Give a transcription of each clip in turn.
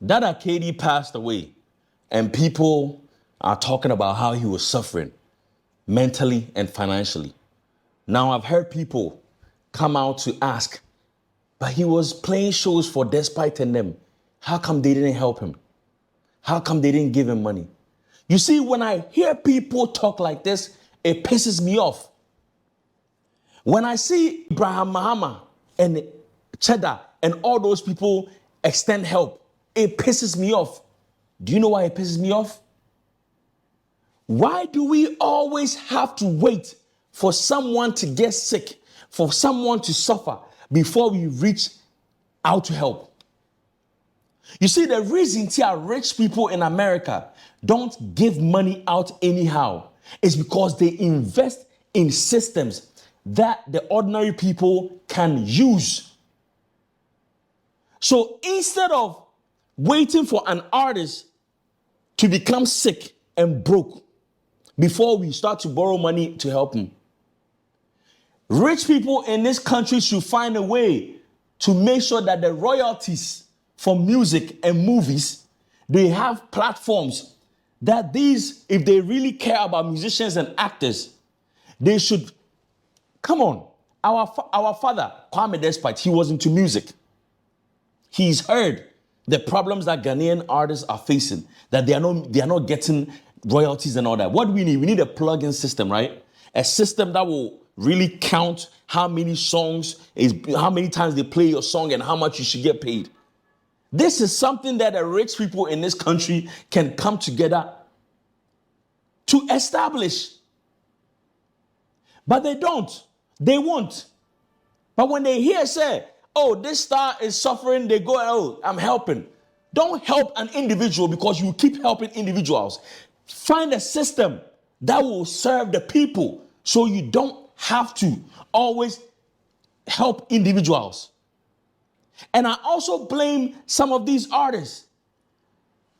Dada KD passed away, and people are talking about how he was suffering mentally and financially. Now I've heard people come out to ask, but he was playing shows for Despite and them. How come they didn't help him? How come they didn't give him money? You see, when I hear people talk like this, it pisses me off. When I see Abraham Mahama and Cheddar and all those people extend help, it pisses me off. Do you know why it pisses me off? Why do we always have to wait for someone to get sick, for someone to suffer before we reach out to help? You see, the reason rich people in America don't give money out anyhow is because they invest in systems that the ordinary people can use. So instead of waiting for an artist to become sick and broke before we start to borrow money to help him, rich people in this country should find a way to make sure that the royalties for music and movies, they have platforms that these, if they really care about musicians and actors, they should, come on, our father, Kwame Despite, he was into music. He's heard the problems that Ghanaian artists are facing, that they are not getting royalties and all that. What do we need? We need a plug-in system, right? A system that will really count how many songs, how many times they play your song and how much you should get paid. This is something that the rich people in this country can come together to establish. But they don't. They won't. But when they hear say, oh, this star is suffering, they go, oh, I'm helping. Don't help an individual because you keep helping individuals. Find a system that will serve the people so you don't have to always help individuals. And I also blame some of these artists.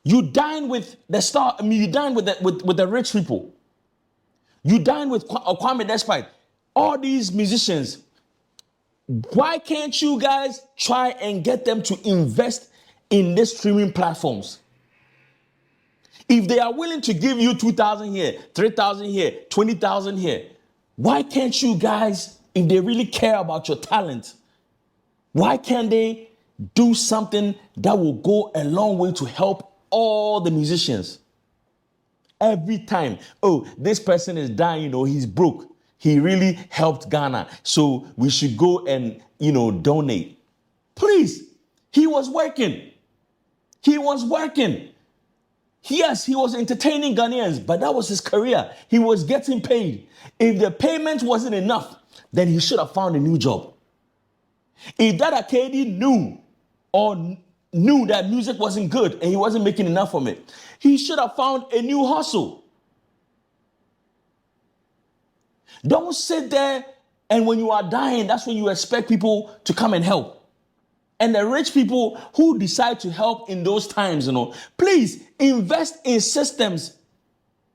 You dine with the star, you dine with the rich people. You dine with Kwame Despite. All these musicians, why can't you guys try and get them to invest in these streaming platforms? If they are willing to give you 2,000 here, 3,000 here, 20,000 here, why can't you guys, if they really care about your talent, why can't they do something that will go a long way to help all the musicians? Every time, oh, this person is dying, he's broke. He really helped Ghana, so we should go and, donate. Please, he was working. He was working. Yes, he was entertaining Ghanaians, but that was his career. He was getting paid. If the payment wasn't enough, then he should have found a new job. If Dada KD knew that music wasn't good and he wasn't making enough from it, he should have found a new hustle. Don't sit there and when you are dying, that's when you expect people to come and help. And the rich people who decide to help in those times, please invest in systems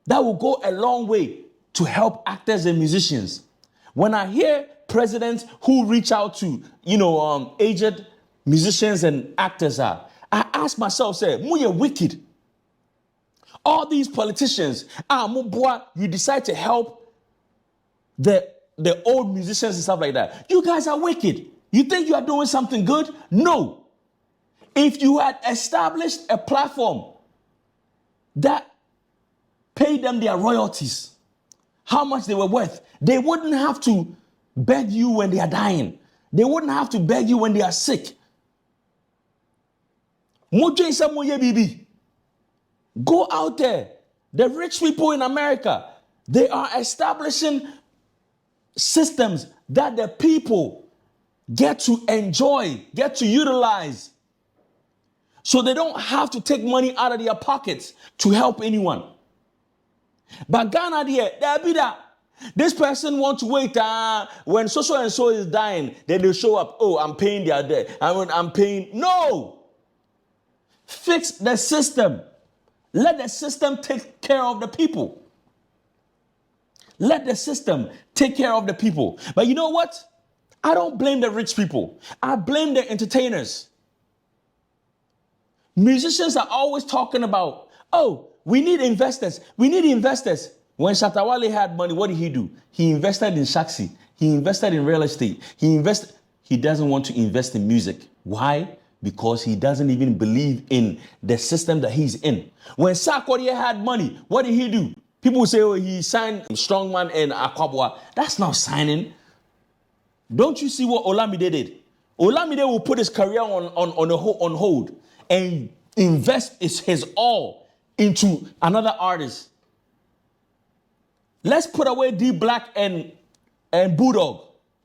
that will go a long way to help actors and musicians. When I hear presidents who reach out to, aged musicians and actors I ask myself, say, "Muye wicked." All these politicians, you decide to help the old musicians and stuff like that. You guys are wicked. You think you are doing something good? No. If you had established a platform that paid them their royalties, how much they were worth, they wouldn't have to beg you when they are dying. They wouldn't have to beg you when they are sick. Go out there. The rich people in America, they are establishing systems that the people get to enjoy, get to utilize. So they don't have to take money out of their pockets to help anyone. But Ghana there, this person wants to wait when so and so is dying, then they show up. Oh, I'm paying their debt. I'm paying. No. Fix the system. Let the system take care of the people. Let the system take care of the people. But you know what? I don't blame the rich people. I blame the entertainers. Musicians are always talking about, oh, we need investors. We need investors. When Shatawale had money, what did he do? He invested in Shaxi. He invested in real estate. He doesn't want to invest in music. Why? Because he doesn't even believe in the system that he's in. When Sarkodie had money, what did he do? People say, oh, he signed Strongman and Akwabwa. That's not signing. Don't you see what Olamide did? Olamide will put his career on hold and invest his all into another artist. Let's put away D Black and Bulldog.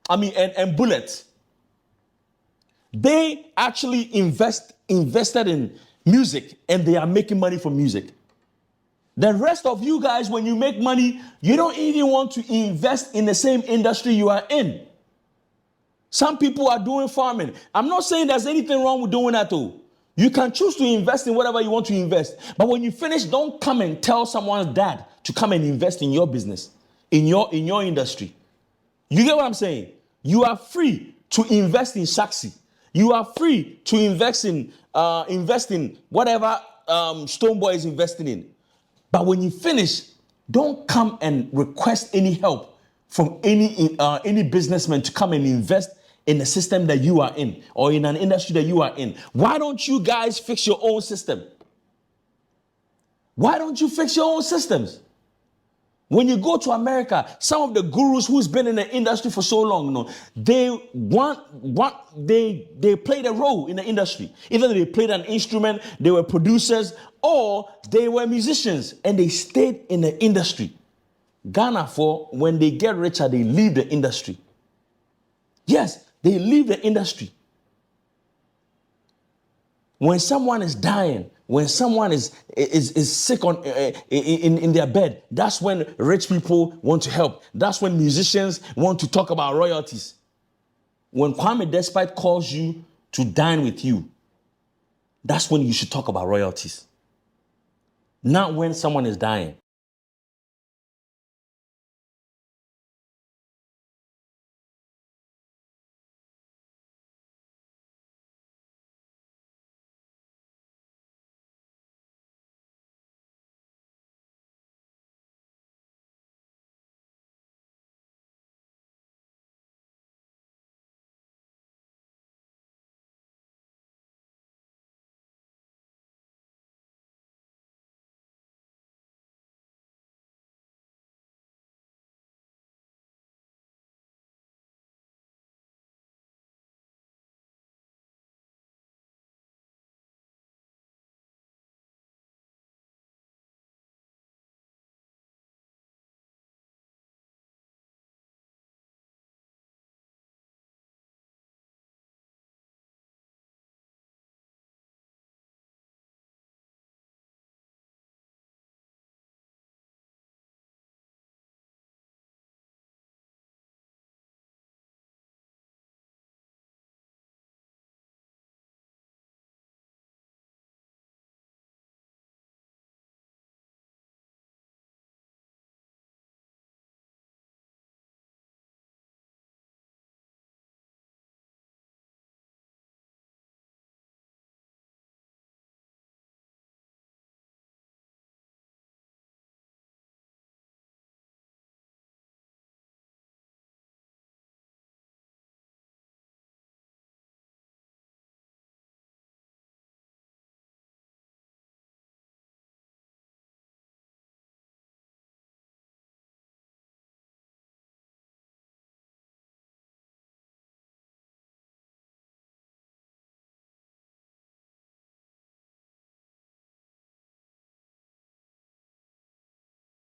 And Bullet. They actually invested in music, and they are making money from music. The rest of you guys, when you make money, you don't even want to invest in the same industry you are in. Some people are doing farming. I'm not saying there's anything wrong with doing that too. You can choose to invest in whatever you want to invest. But when you finish, don't come and tell someone's dad to come and invest in your business, in your industry. You get what I'm saying? You are free to invest in Shaxi. You are free to invest in whatever Stoneboy is investing in. But when you finish, don't come and request any help from any businessman to come and invest in the system that you are in or in an industry that you are in. Why don't you guys fix your own system? Why don't you fix your own systems? When you go to America, some of the gurus who's been in the industry for so long, they played a role in the industry. Either they played an instrument, they were producers, or they were musicians, and they stayed in the industry. Ghana, when they get richer, they leave the industry. Yes, they leave the industry. When someone is dying, when someone is sick in their bed, that's when rich people want to help. That's when musicians want to talk about royalties. When Kwame Despite calls you to dine with you, that's when you should talk about royalties. Not when someone is dying.